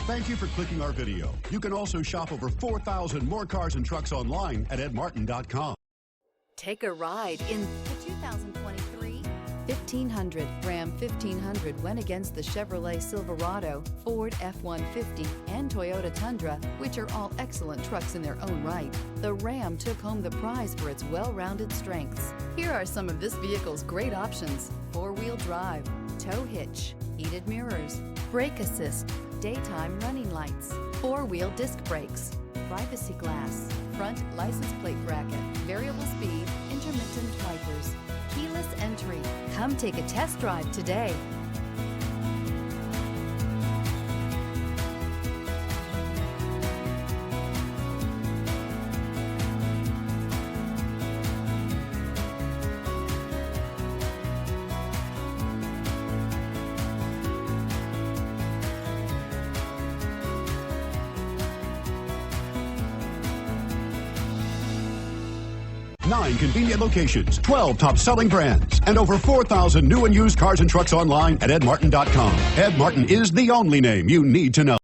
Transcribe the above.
Thank you for clicking our video. You can also shop over 4,000 more cars and trucks online at edmartin.com. Take a ride in the 2023 1500. Ram 1500 went against the Chevrolet Silverado, Ford F-150, and Toyota Tundra, which are all excellent trucks in their own right. The Ram took home the prize for its well-rounded strengths. Here are some of this vehicle's great options: four-wheel drive, tow hitch, heated mirrors, brake assist, daytime running lights, four-wheel disc brakes, privacy glass, front license plate bracket, variable speed, intermittent wipers, keyless entry. Come take a test drive today. Nine convenient locations, 12 top-selling brands, and over 4,000 new and used cars and trucks online at edmartin.com. Ed Martin is the only name you need to know.